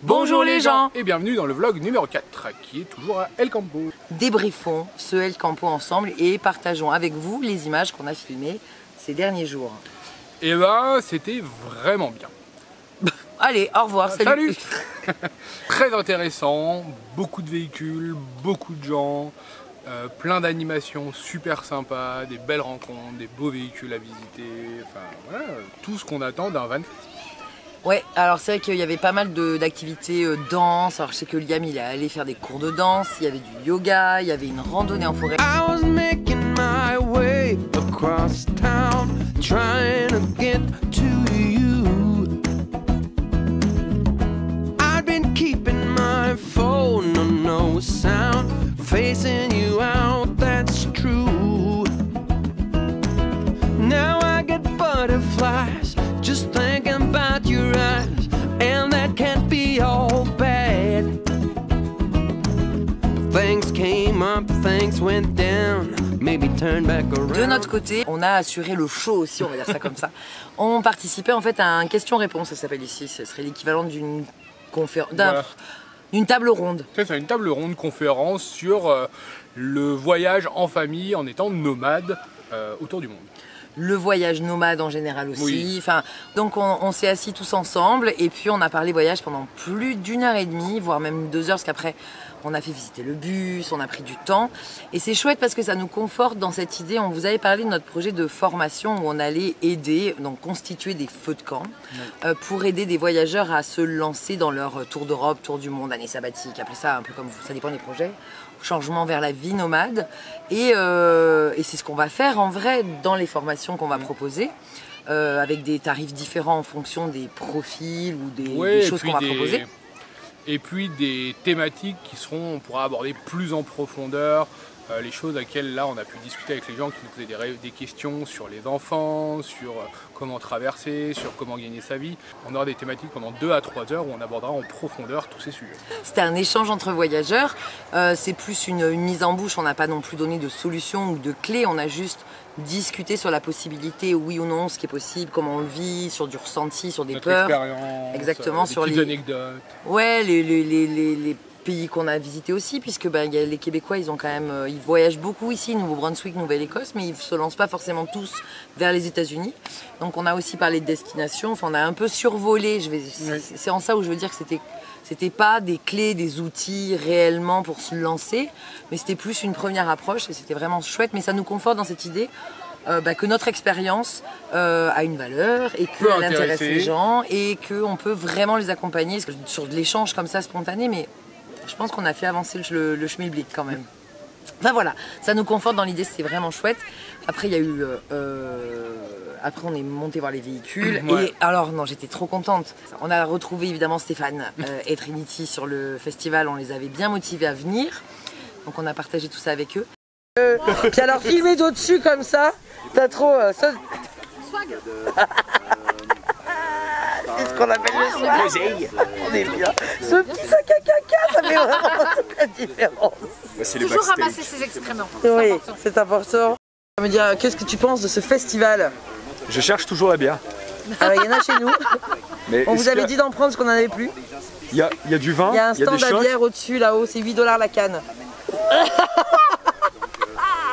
Bonjour les gens. Et bienvenue dans le vlog numéro 4 qui est toujours à El Campo. Débriefons ce El Campo ensemble et partageons avec vous les images qu'on a filmées ces derniers jours. Et ben c'était vraiment bien. Allez, au revoir, salut. Très intéressant, beaucoup de véhicules, beaucoup de gens, plein d'animations super sympas, des belles rencontres, des beaux véhicules à visiter, enfin voilà, tout ce qu'on attend d'un van fest. Ouais, alors c'est vrai qu'il y avait pas mal d'activités danse. Alors je sais que Liam il est allé faire des cours de danse, il y avait du yoga, il y avait une randonnée en forêt. I was making my way across town, trying to get to you. I've been keeping my phone on no sound, facing you out, that's true. Now I get butterflies just thinking about your eyes, and that can't be all bad. Things came up, things went down, maybe turn back around. De notre côté, on a assuré le show aussi, on va dire ça comme ça. On participait en fait à un question-réponse, ça s'appelle ici. Ce serait l'équivalent d'une conférence, d'une table ronde. C'est une table ronde conférence sur le voyage en famille en étant nomade autour du monde. Le voyage nomade en général aussi. Oui. Enfin, donc on s'est assis tous ensemble et puis on a parlé voyage pendant plus d'1h30, voire même 2 heures, parce qu'après on a fait visiter le bus, on a pris du temps. Et c'est chouette parce que ça nous conforte dans cette idée. On vous avait parlé de notre projet de formation où on allait aider, donc constituer des feux de camp, pour aider des voyageurs à se lancer dans leur tour d'Europe, tour du monde, année sabbatique, appelez ça un peu comme vous, ça dépend des projets. Changement vers la vie nomade et c'est ce qu'on va faire en vrai dans les formations qu'on va proposer avec des tarifs différents en fonction des profils ou des choses qu'on va proposer. Et puis des thématiques qui seront, on pourra aborder plus en profondeur, les choses à laquelle là on a pu discuter avec les gens qui nous posaient des questions sur les enfants, sur comment traverser, sur comment gagner sa vie. On aura des thématiques pendant 2 à 3 heures où on abordera en profondeur tous ces sujets. C'était un échange entre voyageurs, c'est plus une mise en bouche, on n'a pas non plus donné de solutions ou de clés, on a juste discuté sur la possibilité, oui ou non, ce qui est possible, comment on le vit, sur du ressenti, sur des Notre peurs. expérience, Exactement, sur des les anecdotes. Ouais, les pays qu'on a visités aussi, puisque les Québécois, ils ont quand même, ils voyagent beaucoup ici, Nouveau-Brunswick, Nouvelle-Écosse, mais ils se lancent pas forcément tous vers les États-Unis. Donc on a aussi parlé de destination, enfin on a un peu survolé. C'est en ça où je veux dire que c'était pas des clés, des outils réellement pour se lancer, mais c'était plus une première approche et c'était vraiment chouette. Mais ça nous conforte dans cette idée que notre expérience a une valeur et qu'elle intéresse les gens et qu'on peut vraiment les accompagner sur de l'échange comme ça spontané, mais je pense qu'on a fait avancer le schmilblick quand même. Enfin voilà, ça nous conforte dans l'idée, c'était vraiment chouette. Après il y a eu, après on est monté voir les véhicules et alors non, j'étais trop contente. On a retrouvé évidemment Stéphane et Trinity sur le festival, on les avait bien motivés à venir. Donc on a partagé tout ça avec eux. Puis alors filmer d'au-dessus comme ça, t'as trop... Swag. C'est ce qu'on appelle le swag. On est bien. Ce petit sac à caca, ça fait vraiment toute la différence. C'est toujours ramasser ses excréments. Oui, c'est important. Me dire, qu'est-ce que tu penses de ce festival? Je cherche toujours la bière. Alors il y en a chez nous. Mais on vous avait dit d'en prendre parce qu'on n'en avait plus. Il y a du vin, il y a un stand des à bière au-dessus là-haut, c'est 8 $ la canne.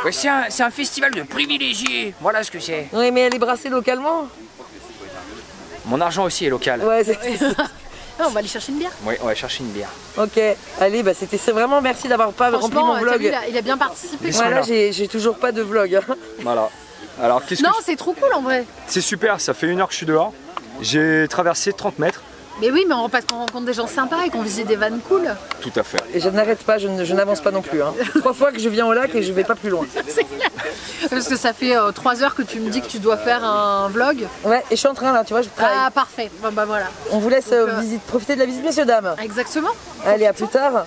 Ouais, c'est un festival de privilégiés, voilà ce que c'est. Oui, mais elle est brassée localement. Mon argent aussi est local. Ouais, on va aller chercher une bière. Oui, on va chercher une bière. Ok, allez, c'est vraiment merci d'avoir pas rempli mon vlog. Vu, il a bien participé. Voilà, j'ai toujours pas de vlog. Voilà. Alors qu'est-ce Non, c'est trop cool en vrai. C'est super, ça fait 1 heure que je suis dehors. J'ai traversé 30 mètres. Mais oui, mais parce qu'on rencontre des gens sympas et qu'on visite des vannes cool. Tout à fait. Et je n'arrête pas, je n'avance pas non plus. 3 fois que je viens au lac et je vais pas plus loin. C'est clair. Parce que ça fait 3 heures que tu me dis que tu dois faire un vlog. Ouais, et je suis en train là, tu vois, je travaille. Ah, parfait. Bon, bah voilà. On vous laisse profiter de la visite, messieurs, dames. Exactement. Allez, à plus tard.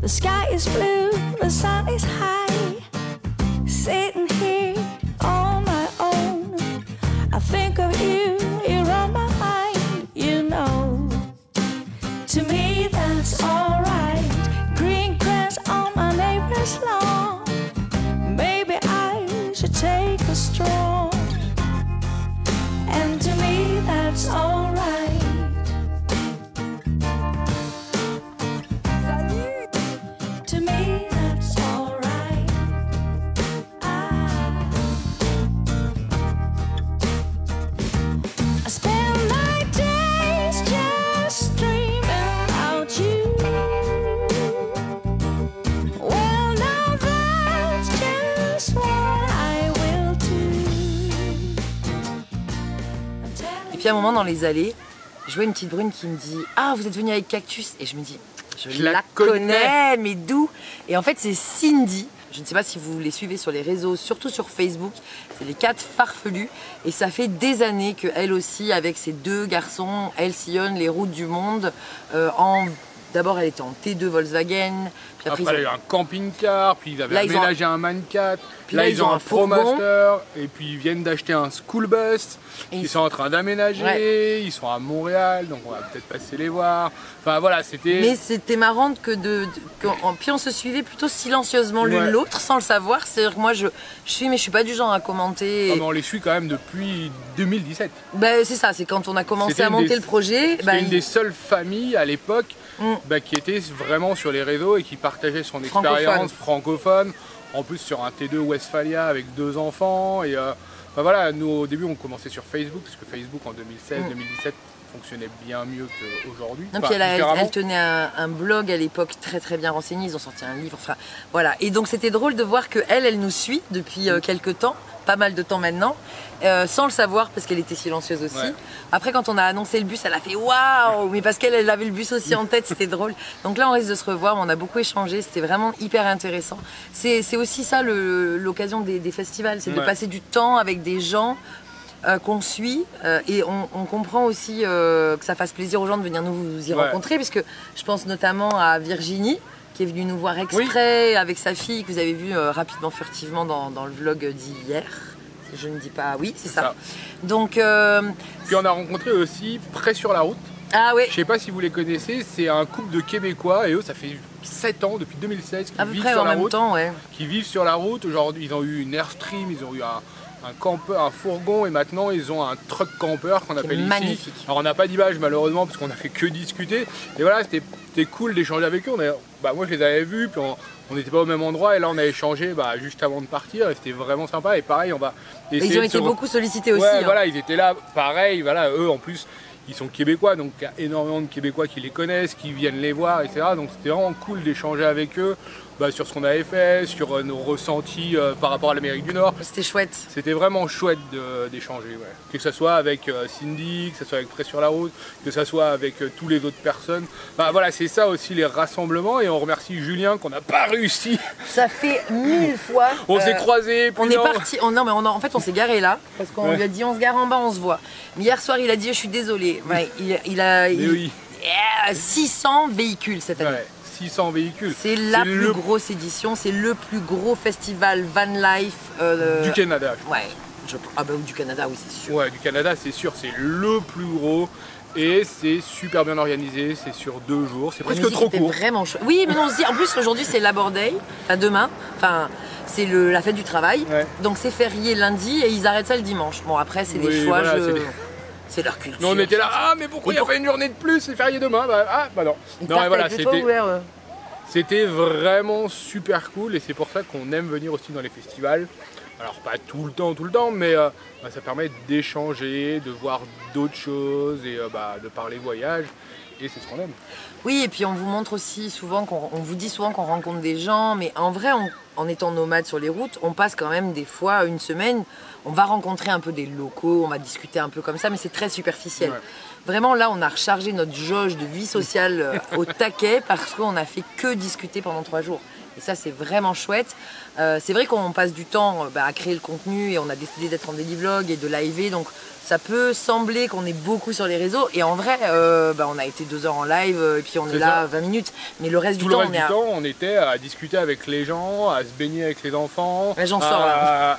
The sky is blue, the sun is high. Sitting here on my own, I think of you, you're on my mind, you know. To puis à un moment dans les allées, je vois une petite brune qui me dit « Ah, vous êtes venue avec Cactus ?» Et je me dis « Je la connais, mais d'où ?» Et en fait, c'est Cindy. Je ne sais pas si vous les suivez sur les réseaux, surtout sur Facebook. C'est les 4 farfelus. Et ça fait des années qu'elle aussi, avec ses 2 garçons, elle sillonne les routes du monde. D'abord, elle était en T2 Volkswagen. Puis après, il y a eu un camping-car, puis ils avaient aménagé un man-4. Puis là, ils ont un ProMaster. Et puis, ils viennent d'acheter un school bus. Ils sont en train d'aménager. Ouais. Ils sont à Montréal, donc on va peut-être passer les voir. Enfin, voilà, c'était... Mais c'était marrant que puis on se suivait plutôt silencieusement l'une l'autre, sans le savoir. C'est-à-dire que moi, je suis, mais je suis pas du genre à commenter. Ah, mais on les suit quand même depuis 2017. Ben, c'est ça, c'est quand on a commencé à monter le projet. C'était une des seules familles à l'époque qui était vraiment sur les réseaux et qui partageait son expérience francophone. En plus sur un T2 Westphalia avec 2 enfants. Et enfin, voilà, nous au début on commençait sur Facebook, parce que Facebook en 2016-2017 fonctionnait bien mieux qu'aujourd'hui. Enfin, puis elle tenait un blog à l'époque très très bien renseigné, ils ont sorti un livre, enfin voilà. Et donc c'était drôle de voir qu'elle nous suit depuis quelques temps, pas mal de temps maintenant, sans le savoir parce qu'elle était silencieuse aussi. Ouais. Après quand on a annoncé le bus, elle a fait waouh, mais parce qu'elle avait le bus aussi en tête, c'était drôle. Donc là on risque de se revoir, on a beaucoup échangé, c'était vraiment hyper intéressant. C'est aussi ça l'occasion des festivals, c'est de passer du temps avec des gens qu'on suit et on comprend aussi que ça fasse plaisir aux gens de venir nous y rencontrer, puisque je pense notamment à Virginie qui est venue nous voir exprès avec sa fille, que vous avez vu rapidement, furtivement dans le vlog d'hier. Je ne dis pas oui, c'est ça. Donc, puis on a rencontré aussi Près sur la route. Ah oui. Je sais pas si vous les connaissez, c'est un couple de Québécois et eux ça fait 7 ans, depuis 2016, qu'ils vivent sur la route. Qui vivent sur la route. Aujourd'hui ils ont eu une Airstream, ils ont eu un campeur, un fourgon, et maintenant ils ont un truck campeur qu'on appelle ici. Alors on n'a pas d'image malheureusement parce qu'on a fait que discuter. Et voilà, c'était cool d'échanger avec eux. Moi je les avais vus, puis on n'était pas au même endroit, et là on a échangé juste avant de partir, et c'était vraiment sympa. Et pareil, on va essayer. Ils ont été beaucoup sollicités aussi. Ouais, voilà, ils étaient là, pareil, voilà, eux en plus. Ils sont québécois, donc il y a énormément de Québécois qui les connaissent, qui viennent les voir, etc. Donc c'était vraiment cool d'échanger avec eux sur ce qu'on avait fait, sur nos ressentis par rapport à l'Amérique du Nord. C'était chouette. C'était vraiment chouette d'échanger, que ce soit avec Cindy, que ce soit avec Près sur la route, que ce soit avec tous les autres personnes. Voilà, c'est ça aussi les rassemblements, et on remercie Julien qu'on n'a pas réussi. Ça fait 1000 fois. On s'est croisés. On est parti. En fait, on s'est garé là parce qu'on lui a dit on se gare en bas, on se voit. Mais hier soir, il a dit je suis désolé. Ouais, il a 600 véhicules cette année. Ouais. 600 véhicules. C'est la plus grosse édition, c'est le plus gros festival van life du Canada. Ouais. Du Canada, oui, c'est sûr. Ouais, du Canada, c'est sûr, c'est le plus gros. Et c'est super bien organisé, c'est sur 2 jours, c'est presque trop court. Vraiment chouette. Oui, mais on se dit, en plus aujourd'hui c'est Labor Day, enfin demain, c'est la fête du travail, donc c'est férié lundi et ils arrêtent ça le dimanche. Bon après c'est des choix, c'est leur culture. Nous on était là, mais pourquoi il y a pas une journée de plus, c'est férié demain? Non. Non, et voilà, c'était vraiment super cool, et c'est pour ça qu'on aime venir aussi dans les festivals. Alors pas tout le temps, mais ça permet d'échanger, de voir d'autres choses et de parler voyage, et c'est ce qu'on aime. Oui, et puis on vous montre aussi souvent, on vous dit souvent qu'on rencontre des gens, mais en vrai, en étant nomade sur les routes, on passe quand même des fois une semaine, on va rencontrer un peu des locaux, on va discuter un peu comme ça, mais c'est très superficiel. Ouais. Vraiment là, on a rechargé notre jauge de vie sociale au taquet parce qu'on a fait que discuter pendant 3 jours. Et ça, c'est vraiment chouette. C'est vrai qu'on passe du temps à créer le contenu, et on a décidé d'être en daily vlog et de live, donc ça peut sembler qu'on est beaucoup sur les réseaux, et en vrai, on a été 2 heures en live et puis on est là 20 minutes, mais le reste du temps, on était à discuter avec les gens, à se baigner avec les enfants, j'en sors là.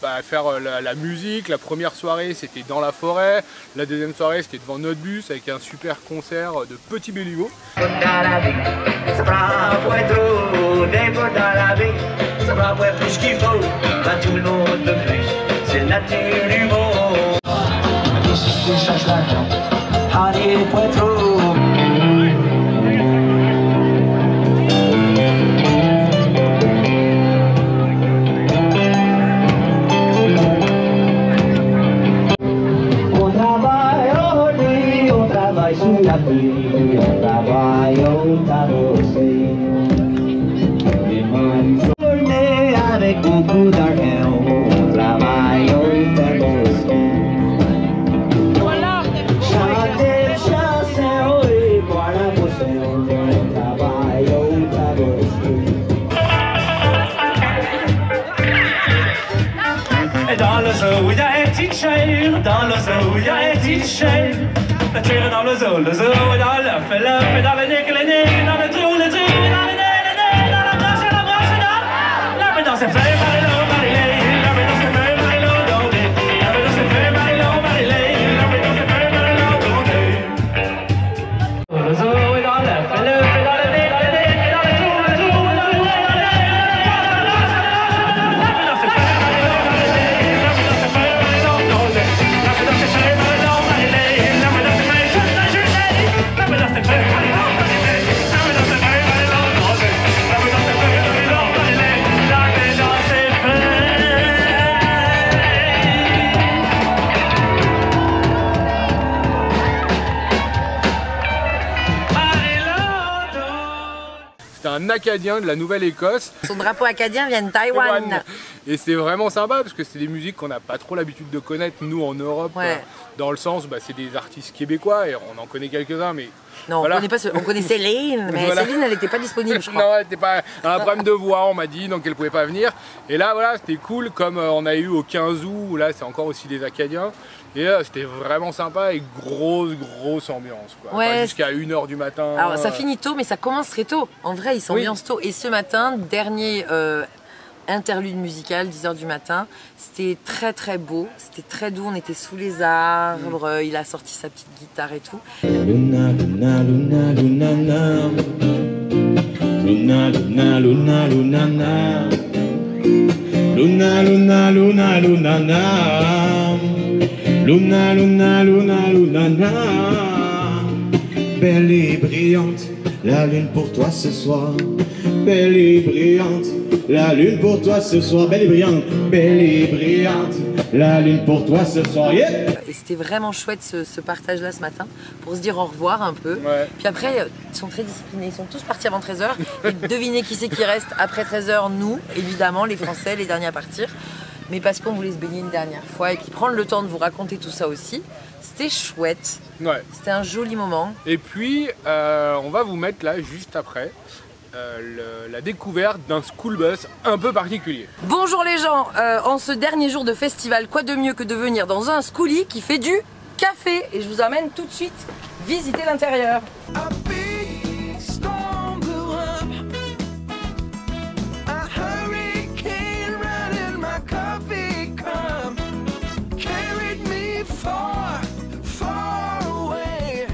À faire la musique. La première soirée c'était dans la forêt, la deuxième soirée c'était devant notre bus avec un super concert de Petit Béliveau. Avec beaucoup d'argent, on travaille, on fait aussi. le zoo, il y a une petite chaîne. Le tigre dans le zoo est dans l'œuf, et l'œuf est dans le nez, le nez est dans le trou est dans le nez, dans la broche est dans l'œuf est dans ses feuilles, Marie-Lo, Marie-Lé, l'œuf est dans ses feuilles, Marie-Lo, Dondé, l'œuf est dans ses feuilles, Marie-Lo, Marie-Lé, l'œuf est dans ses feuilles, Marie-Lo, Dondé. Le zoo est dans l'œuf, et l'œuf est dans le nez, dans le nez, dans le trou est dans le nez, dans le nez, l'œuf est dans ses feuilles, Marie-Lo, Marie-Lé, l'œuf est dans ses feuilles, Marie-Lo, Dondé, l'œuf est dans ses feuilles, Marie-Lo, Marie-Lé, l'œuf est dans ses feuilles, toute la journée, l'œuf est dans ses feuilles, Marie-Lo, Marie-Lé, l'œuf est dans ses feuilles, Marie-Lo, Dondé, l'œuf est dans ses feuilles, Marie-Lo, Marie-Lé, l'œuf est dans ses feuilles. C'était un Acadien de la Nouvelle-Écosse. Son drapeau acadien vient de Taïwan. Et c'est vraiment sympa parce que c'est des musiques qu'on n'a pas trop l'habitude de connaître nous en Europe. Ouais. Dans le sens, c'est des artistes québécois et on en connaît quelques-uns, mais Non, voilà. on connaît Céline, mais Voilà. Céline, elle n'était pas disponible, je crois. Non, elle était pas elle a un problème de voix, on m'a dit, donc elle pouvait pas venir. Et là, voilà, c'était cool, comme on a eu au 15 août, où là, c'est encore aussi des Acadiens. Et c'était vraiment sympa et grosse ambiance, quoi. Ouais, Enfin, jusqu'à 1h du matin. Alors, ça finit tôt, mais ça commence très tôt. En vrai, ils s'ambiancent tôt. Et ce matin, dernier interlude musical, 10h du matin, c'était très très beau, c'était très doux, on était sous les arbres, il a sorti sa petite guitare et tout. Luna, luna, luna, luna, na. Luna, luna, luna, luna, na. Luna, luna, luna, luna, na. Luna, luna, luna, luna, na. Belle et brillante, la lune pour toi ce soir. Belle et brillante, la lune pour toi ce soir. Belle et brillante, la lune pour toi ce soir. Yeah! Et c'était vraiment chouette ce partage-là ce matin, pour se dire au revoir un peu. Ouais. Puis après, ils sont très disciplinés, ils sont tous partis avant 13h. Et devinez qui c'est qui reste après 13h, nous, évidemment, les Français, les derniers à partir. Mais parce qu'on voulait se baigner une dernière fois et puis prendre le temps de vous raconter tout ça aussi. C'était chouette, Ouais. c'était un joli moment. Et puis, on va vous mettre là, juste après, la découverte d'un school bus un peu particulier. Bonjour les gens, en ce dernier jour de festival, quoi de mieux que de venir dans un schoolie qui fait du café. Et je vous emmène tout de suite visiter l'intérieur. A big storm blew up. A hurricane ran in my coffee cup. Carried me far, far away.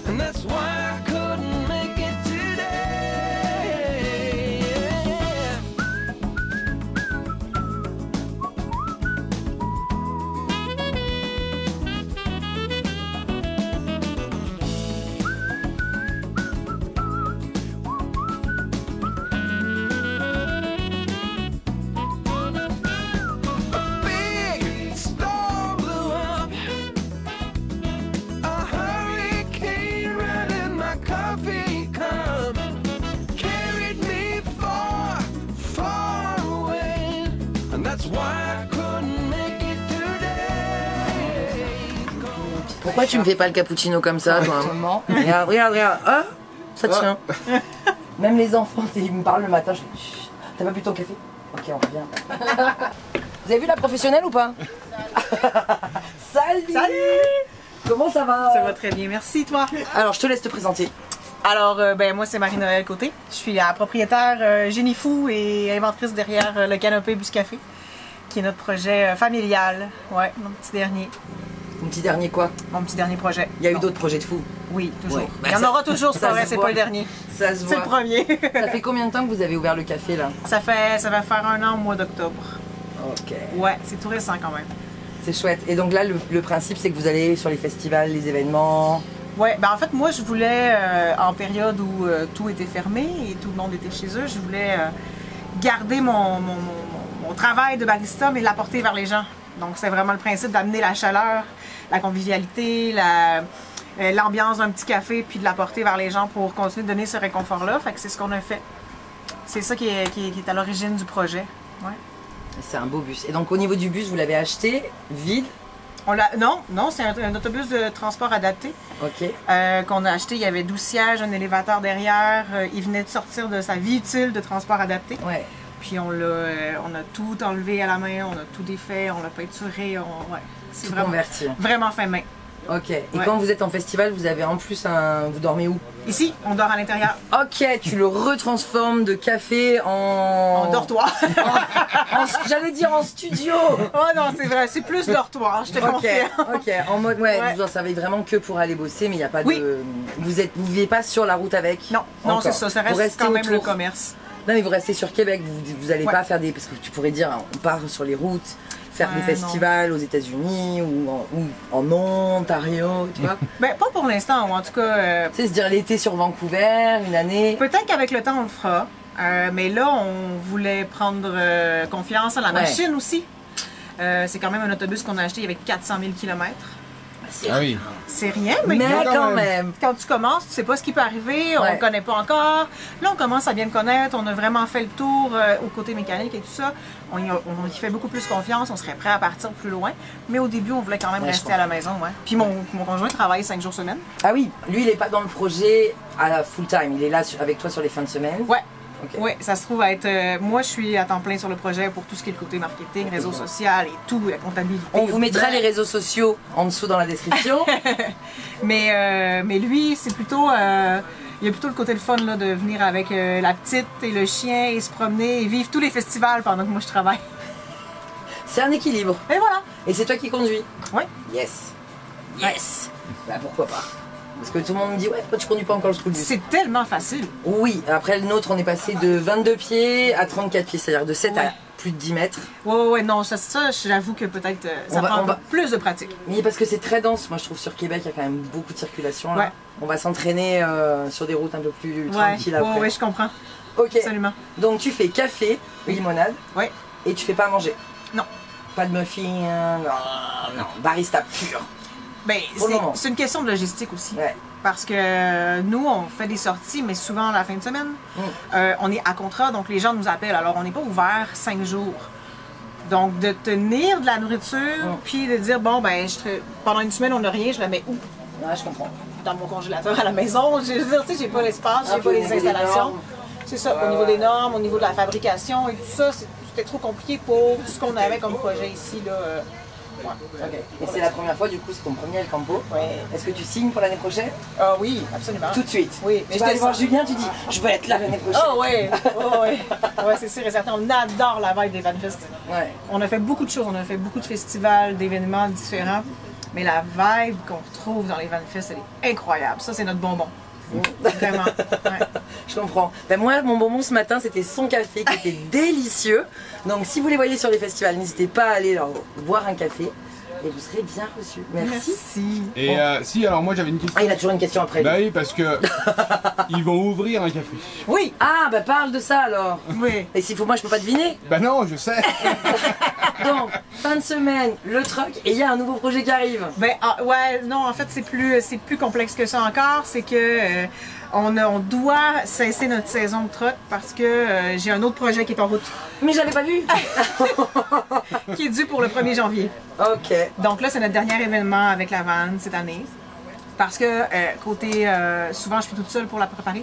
And that's why I couldn't make it today. Big storm blew up. A hurricane ran in my coffee cup. Carried me far, far away. And that's why I couldn't make it today. Pourquoi tu me fais pas le cappuccino comme ça, toi? Regarde, regarde, regarde. Ah, ça tient. Même les enfants, ils me parlent le matin, je fais chut, t'as pas bu ton café? Ok, on revient. Vous avez vu la professionnelle ou pas? Salut! Comment ça va? Ça va très bien, merci toi. Alors, je te laisse te présenter. Alors, moi c'est Marie-Noël Côté. Je suis la propriétaire génie fou et inventrice derrière le Canopé Bus Café, qui est notre projet familial. Ouais, mon petit dernier. Mon petit dernier quoi? Mon petit dernier projet. Il y a eu d'autres projets de fous. Oui, toujours. Ouais. Il y en aura toujours, c'est ça pas vrai, se c'est voit. pas le dernier. Ça se C'est voit. le premier. Ça fait combien de temps que vous avez ouvert le café là? Ça va faire 1 an au mois d'octobre. Ok. Ouais, c'est tout récent quand même. C'est chouette. Et donc là, le principe, c'est que vous allez sur les festivals, les événements. Ouais, ben en fait, moi, je voulais, en période où tout était fermé et tout le monde était chez eux, je voulais garder mon travail de barista, mais l'apporter vers les gens. Donc, c'est vraiment le principe d'amener la chaleur, la convivialité, l'ambiance d'un petit café, puis de l'apporter vers les gens pour continuer de donner ce réconfort-là. Fait que c'est ce qu'on a fait. C'est ça qui est à l'origine du projet. Ouais. C'est un beau bus. Et donc, au niveau du bus, vous l'avez acheté vide? Non, c'est un autobus de transport adapté. Ok. Qu'on a acheté. Il y avait 12 sièges, un élévateur derrière. Il venait de sortir de sa vie utile de transport adapté. Ouais. Puis on a tout enlevé à la main, on a tout défait, on l'a peinturé. Ouais. C'est Tout vraiment, converti. vraiment fait main. Ok. Et Ouais. quand vous êtes en festival, vous avez en plus un... Vous dormez où? Ici, on dort à l'intérieur, Ok, tu le retransformes de café en dortoir. J'allais dire en studio. Oh non, c'est vrai, c'est plus dortoir, je te Ok, confirme. ok, en mode, ouais, Ouais. vous en savez vraiment que pour aller bosser, mais il n'y a pas Oui. de... Vous vivez pas sur la route avec? Non, non, Encore. c'est ça Vous reste restez quand même le autour. commerce. Non, mais vous restez sur Québec, vous allez Ouais. pas faire des... Parce que tu pourrais dire, on part sur les routes, faire des Ouais, festivals aux États-Unis ou en Ontario, tu vois. Ben, pas pour l'instant, ou en tout cas, Tu sais, se dire l'été sur Vancouver, une année. peut-être qu'avec le temps, on le fera. Mais là, on voulait prendre confiance en la Ouais. machine aussi. C'est quand même un autobus qu'on a acheté avec 400 000 km. Ah oui. C'est rien, mais, Mais là, quand même. quand tu commences, tu sais pas ce qui peut arriver, on Ouais. ne connaît pas encore. Là, on commence à bien le connaître, on a vraiment fait le tour au côté mécanique et tout ça. On y fait beaucoup plus confiance, on serait prêt à partir plus loin. Mais au début, on voulait quand même Ouais, je rester à la maison. Ouais. Puis mon conjoint travaille 5 jours semaine. Ah oui, lui, il est pas dans le projet à la full time, il est là avec toi sur les fins de semaine. Ouais. Ok. Oui, ça se trouve à être. Moi, je suis à temps plein sur le projet pour tout ce qui est le côté marketing, réseau social et tout, la comptabilité. On vous mettra les réseaux sociaux en dessous dans la description. Mais lui, c'est plutôt. Il y a plutôt le côté le fun là, de venir avec la petite et le chien et se promener et vivre tous les festivals pendant que moi je travaille. C'est un équilibre. Et voilà. Et c'est toi qui conduis? Oui. Yes. Yes. Bah pourquoi pas. Parce que tout le monde me dit, ouais, pourquoi tu conduis pas encore le schoolbus? C'est tellement facile. Oui, après le nôtre, on est passé de 22 pieds à 34 pieds, c'est-à-dire de 7 Ouais. à plus de 10 mètres. Ouais, non, ça j'avoue que peut-être ça On prend va- plus de pratique. Mais parce que c'est très dense, moi je trouve sur Québec, il y a quand même beaucoup de circulation. Là. Ouais. On va s'entraîner sur des routes un peu plus tranquilles après. Ouais, je comprends. Ok, Absolument. donc tu fais café, limonade, Ouais. et tu fais pas à manger? Non. Pas de muffin, non, barista pur. Ben, Pour le moment. c'est une question de logistique aussi. Ouais. Parce que nous, on fait des sorties, mais souvent la fin de semaine. On est à contrat, donc les gens nous appellent. Alors, on n'est pas ouvert 5 jours. Donc, de tenir de la nourriture, puis de dire, bon, ben, pendant une semaine, on n'a rien, je la mets où? Ouais, je comprends. Dans mon congélateur à la maison. Je veux dire, tu sais, j'ai pas l'espace, j'ai Ah, pas puis au les niveau des installations. normes. C'est ça, au niveau des normes, au niveau de la fabrication et tout ça, c'était trop compliqué pour ce qu'on avait comme projet ici, là. Ouais. Ok. Et c'est la première fois, du coup, c'est ton premier El Campo. Ouais. Est-ce que tu signes pour l'année prochaine? Ah oui, absolument. Tout de suite. Oui, Tu vas aller voir Julien, tu dis, je veux être là l'année prochaine. Oh ouais, oh ouais. Ouais, c'est sûr et certain. On adore la vibe des Vanfest. Ouais. On a fait beaucoup de choses, on a fait beaucoup de festivals, d'événements différents. Mais la vibe qu'on retrouve dans les Vanfest, elle est incroyable. Ça, c'est notre bonbon. Vraiment. Ouais. Je comprends. Ben moi, mon bonbon ce matin, c'était son café qui était délicieux. Donc, si vous les voyez sur les festivals, n'hésitez pas à aller leur boire un café et vous serez bien reçus. Merci. Merci. Et si, alors moi j'avais une question. Ah, il a toujours une question après. Bah lui. oui, parce que ils vont ouvrir un café. Oui, Ah, bah parle de ça alors. oui. Et s'il faut, moi, je peux pas deviner. Bah non, je sais. Donc, fin de semaine, le truck, et il y a un nouveau projet qui arrive. Ben, ouais, non, en fait, c'est plus complexe que ça encore. C'est que on doit cesser notre saison de truck parce que j'ai un autre projet qui est en route, Mais j'avais pas vu. qui est dû pour le 1er janvier. Ok. Donc là, c'est notre dernier événement avec la vanne cette année. Parce que côté, souvent, je suis toute seule pour la préparer.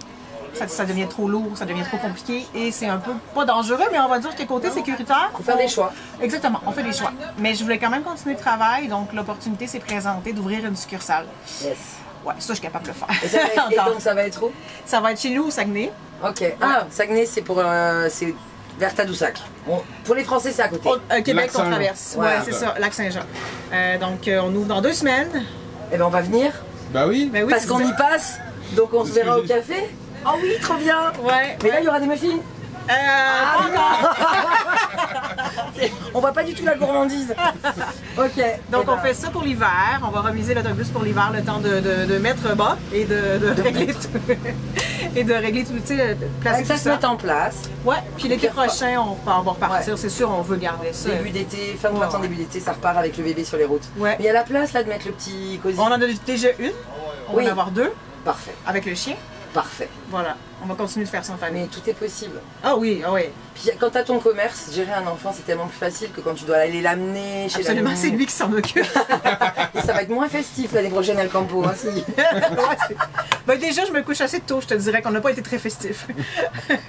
Ça devient trop lourd, ça devient trop compliqué et c'est un peu, pas dangereux, mais on va dire que côté sécuritaire... Faut faire des choix. Exactement, on fait des choix. Mais je voulais quand même continuer le travail, donc l'opportunité s'est présentée d'ouvrir une succursale. Yes. Ouais, ça, je suis capable de le faire. Et, ça va être, et Encore. donc, ça va être où? Ça va être chez nous au Saguenay. Ok. Ah, Saguenay, c'est pour. C'est vers Tadoussac. Bon, pour les Français, c'est à côté. Québec, Lac on Saint-Jean. traverse. Ouais, Ouais, c'est ça, Lac-Saint-Jean. Donc, on ouvre dans 2 semaines. Eh ben, on va venir. Bah oui. Ben oui, Parce c'est qu'on ça. y passe. Donc, on se verra au Excusez. café. Oh oui, trop bien. Ouais. Mais là, il y aura des muffins. Pas encore. On voit pas du tout la gourmandise. Ok. Donc, Eh ben, on fait ça pour l'hiver. On va remiser l'autobus pour l'hiver, le temps de mettre bas et de régler tout. Et de régler tout, tu sais, de placer que ça tout se ça. mette en place. Ouais, puis l'été Puis, prochain, on va repartir. Ouais. C'est sûr, on veut garder ça. Début d'été, fin de Ouais, printemps, ouais. début d'été, ça repart avec le bébé sur les routes. Ouais. Mais il y a la place là de mettre le petit cosy. On en a déjà une. On Oui. va en avoir 2 Parfait. avec le chien. Parfait. Voilà, on va continuer de faire ça en famille. Mais tout est possible. Ah oui, ah oui. Puis quand t'as ton commerce, gérer un enfant c'est tellement plus facile que quand tu dois aller l'amener chez Absolument, la c'est lui qui s'en occupe. Et ça va être moins festif l'année prochaine El Campo. Hein, si. Ouais, ben déjà, je me couche assez tôt, je te dirais qu'on n'a pas été très festif. Ouais,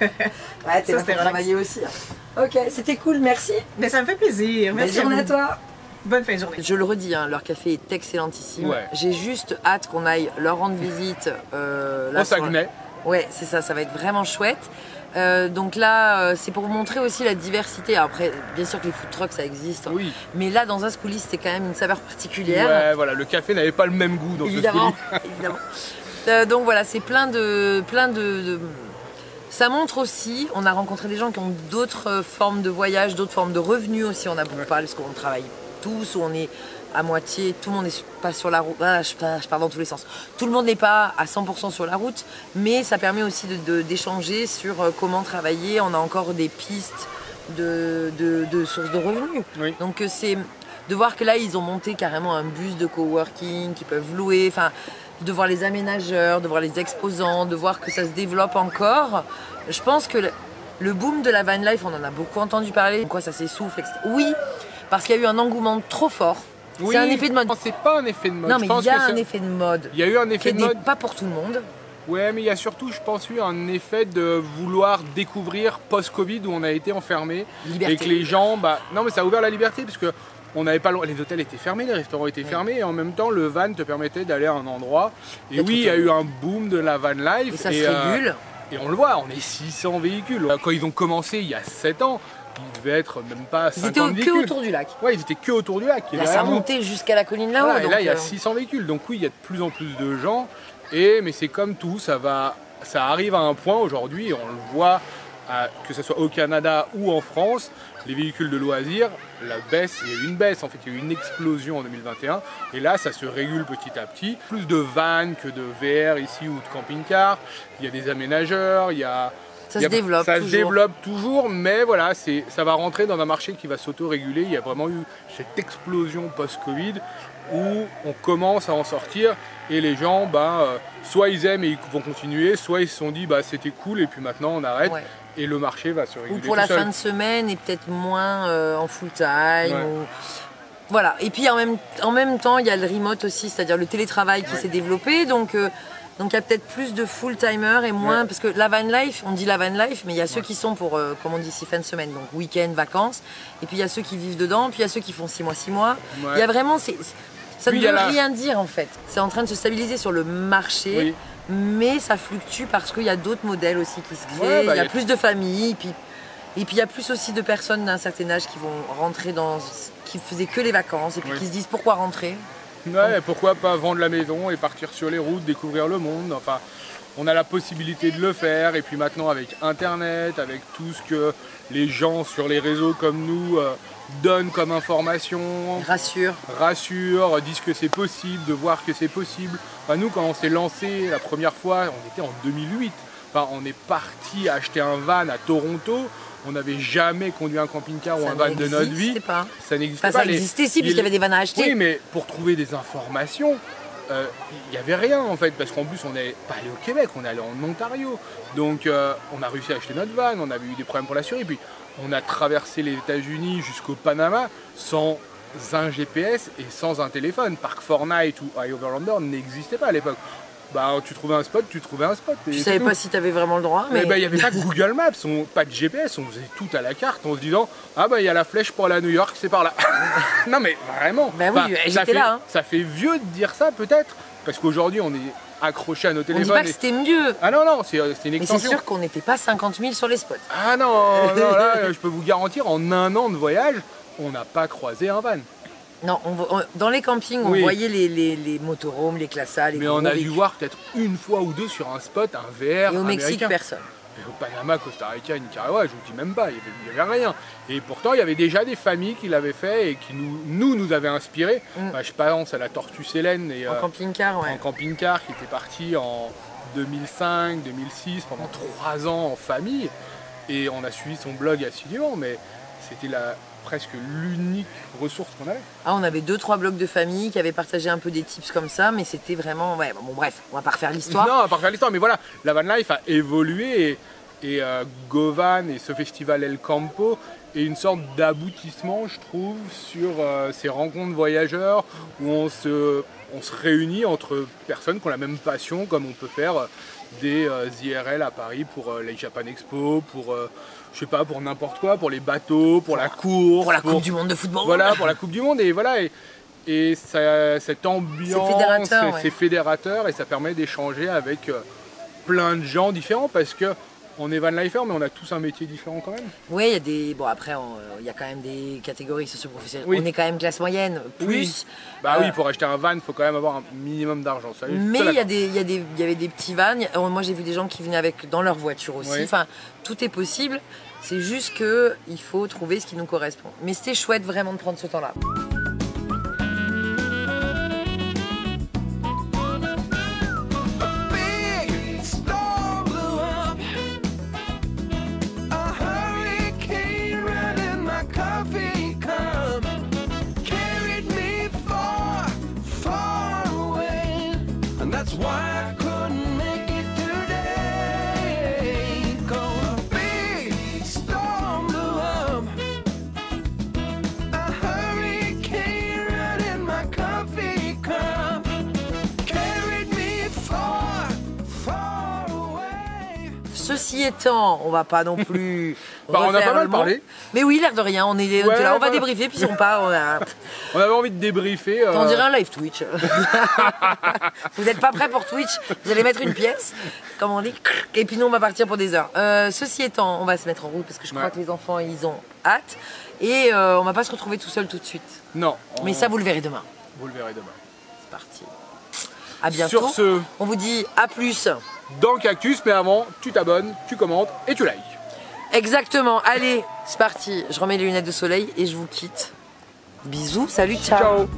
t'es Ça, là c'était pour relax. travailler aussi. Hein. Ok, c'était cool, merci. Mais ça me fait plaisir. Belle Merci à journée vous. à toi. Bonne fin de journée. Je le redis, hein, leur café est excellentissime. Ouais. J'ai juste hâte qu'on aille leur rendre visite. Là, Au Saguenay. Ouais, c'est ça va être vraiment chouette. Donc là, c'est pour vous montrer aussi la diversité. Après, bien sûr que les food trucks, ça existe. Oui. Mais là, dans un Schoolie, c'était quand même une saveur particulière. Ouais, voilà, le café n'avait pas le même goût dans Évidemment, ce Schoolie. évidemment. Donc voilà, c'est plein de... Ça montre aussi, on a rencontré des gens qui ont d'autres formes de voyage, d'autres formes de revenus aussi. On a beaucoup parlé parce qu'on travaille tous, où on est à moitié, tout le monde n'est pas sur la route, je pars dans tous les sens. Tout le monde n'est pas à 100% sur la route, mais ça permet aussi d'échanger sur comment travailler. On a encore des pistes de sources de revenus. Oui. Donc c'est de voir que là, ils ont monté carrément un bus de coworking qu'ils peuvent louer, enfin, de voir les aménageurs, de voir les exposants, de voir que ça se développe encore. Je pense que le boom de la van life, on en a beaucoup entendu parler, quoi ça s'essouffle, etc. Oui, parce qu'il y a eu un engouement trop fort. Oui, c'est un effet de mode. C'est pas un effet de mode. Non, mais Je pense il y a que un effet de mode. Il y a eu un effet qui de mode. n'est pas pour tout le monde. Ouais, mais il y a surtout, je pense, eu un effet de vouloir découvrir post-Covid où on a été enfermés. Liberté. Et que les gens, non mais ça a ouvert la liberté parce que on n'avait pas les hôtels étaient fermés, les restaurants étaient fermés et en même temps le van te permettait d'aller à un endroit. Et oui, il y a eu un boom de la van life. Et ça se régule. Et on le voit, on est 600 véhicules. Quand ils ont commencé il y a 7 ans, ils devaient être même pas 50 Ils étaient véhicules. que autour du lac. Ouais, ils étaient que autour du lac. Là, ça a monté jusqu'à la colline là-haut. Voilà, et là, il y a donc, 600 véhicules. Donc oui, il y a de plus en plus de gens. Mais c'est comme tout, ça arrive à un point aujourd'hui, et on le voit, que ce soit au Canada ou en France, les véhicules de loisirs, la baisse, il y a eu une baisse, en fait, il y a eu une explosion en 2021. Et là, ça se régule petit à petit. Plus de vannes que de VR ici ou de camping-car. Il y a des aménageurs, ça se développe ça toujours. se développe toujours, mais voilà, ça va rentrer dans un marché qui va s'auto-réguler. Il y a vraiment eu cette explosion post-Covid où on commence à en sortir et les gens, soit ils aiment et ils vont continuer, soit ils se sont dit c'était cool et puis maintenant on arrête. Ouais. Et le marché va se réguler. Ou pour la fin de semaine et peut-être moins en full time. Ouais. Voilà. Et puis en même temps, il y a le remote aussi, c'est-à-dire le télétravail qui s'est développé. Donc il y a peut-être plus de full-timers et moins. Parce que la van life, on dit la van life, mais il y a ceux qui sont pour, comme on dit ici, fin de semaine, donc week-end, vacances. Et puis il y a ceux qui vivent dedans, puis il y a ceux qui font 6 mois, 6 mois. Ouais. Il y a vraiment. Ça ne veut rien dire en fait. C'est en train de se stabiliser sur le marché. Oui. Mais ça fluctue parce qu'il y a d'autres modèles aussi qui se créent, il y a plus de familles, et puis il y a plus aussi de personnes d'un certain âge qui vont rentrer qui faisaient que les vacances, et puis qui se disent pourquoi rentrer. Ouais, pourquoi pas vendre la maison et partir sur les routes, découvrir le monde, enfin on a la possibilité de le faire, et puis maintenant avec internet, avec tout ce que les gens sur les réseaux comme nous donnent comme information, rassurent, disent que c'est possible, de voir que c'est possible. Enfin, nous quand on s'est lancé la première fois, on était en 2008, on est parti acheter un van à Toronto, on n'avait jamais conduit un camping-car ou un van de notre vie. Ça n'existait pas. Ça existait si, puisqu'il y avait des vannes à acheter. Oui, mais pour trouver des informations, il n'y avait rien en fait, parce qu'en plus on n'est pas allé au Québec, on est allé en Ontario. Donc on a réussi à acheter notre van, on avait eu des problèmes pour l'assurer, puis on a traversé les États-Unis jusqu'au Panama sans un GPS et sans un téléphone. Park Fortnite ou iOverlander n'existait pas à l'époque. Tu trouvais un spot, tu trouvais un spot. Tu savais pas si tu avais vraiment le droit. Mais il n'y avait pas Google Maps, pas de GPS, on faisait tout à la carte en se disant il y a la flèche pour aller à New York, c'est par là. Non mais vraiment. Oui, j'étais là. Hein. Ça fait vieux de dire ça peut-être, parce qu'aujourd'hui on est accroché à nos téléphones. On dit pas que c'était mieux. Ah non, c'est une extension. Mais c'est sûr qu'on n'était pas 50 000 sur les spots. Ah non, là je peux vous garantir, en un an de voyage, on n'a pas croisé un van. Non, dans les campings, on voyait les motorhomes, les Classa, les mais on a dû voir peut-être une fois ou deux sur un spot, un VR. Et au Mexique, américain. personne. Et au Panama, Costa Rica, Nicaragua, je vous dis même pas, il n'y avait rien. Et pourtant, il y avait déjà des familles qui l'avaient fait et qui nous avaient inspirés. Je pense à la Tortue Sélène. Et, en camping-car, En camping-car, qui était parti en 2005, 2006, pendant 3 ans en famille. Et on a suivi son blog assidûment, mais c'était presque l'unique ressource qu'on avait. On avait 2-3 blogs de famille qui avaient partagé un peu des tips comme ça, mais c'était vraiment... bref, on va pas refaire l'histoire. Non, on va pas refaire l'histoire, mais voilà, la van life a évolué et Govan et ce festival El Campo est une sorte d'aboutissement, je trouve, sur ces rencontres voyageurs où on se réunit entre personnes qui ont la même passion, comme on peut faire des IRL à Paris pour les Japan Expo, pour je sais pas, pour n'importe quoi, pour les bateaux, pour la course, pour la Coupe du Monde de football. Voilà, pour la Coupe du Monde et voilà. Et cette ambiance, c'est fédérateur et ça permet d'échanger avec plein de gens différents parce que on est van lifer mais on a tous un métier différent quand même. Oui, il y a des. Bon, après, il y a quand même des catégories socio-professionnelles. Oui. On est quand même classe moyenne. Plus. Oui. Bah oui, pour acheter un van, il faut quand même avoir un minimum d'argent. Mais il y avait des petits vans. Moi, j'ai vu des gens qui venaient avec dans leur voiture aussi. Oui. Enfin, tout est possible. C'est juste qu'il faut trouver ce qui nous correspond. Mais c'était chouette vraiment de prendre ce temps-là. That's why I couldn't make it today. Gonna be storm blew up. A hurricane right in my coffee cup. Carried me far, far away. Ceci étant, on va pas non plus. Bah, on a pas mal parlé. Mais oui, l'air de rien, on est là, on va débriefer puis on part. On avait envie de débriefer. On dirait un live Twitch. Vous n'êtes pas prêts pour Twitch? Vous allez mettre une pièce, comme on dit, et puis nous on va partir pour des heures. Ceci étant, on va se mettre en route parce que je crois que les enfants ils ont hâte et on va pas se retrouver tout seul tout de suite. Non. Mais ça vous le verrez demain. Vous le verrez demain. C'est parti. À bientôt. Sur ce, on vous dit à plus. Dans Cactus, mais avant, tu t'abonnes, tu commentes et tu likes. Exactement. Allez, c'est parti. Je remets les lunettes de soleil et je vous quitte. Bisous, salut, ciao. Ciao.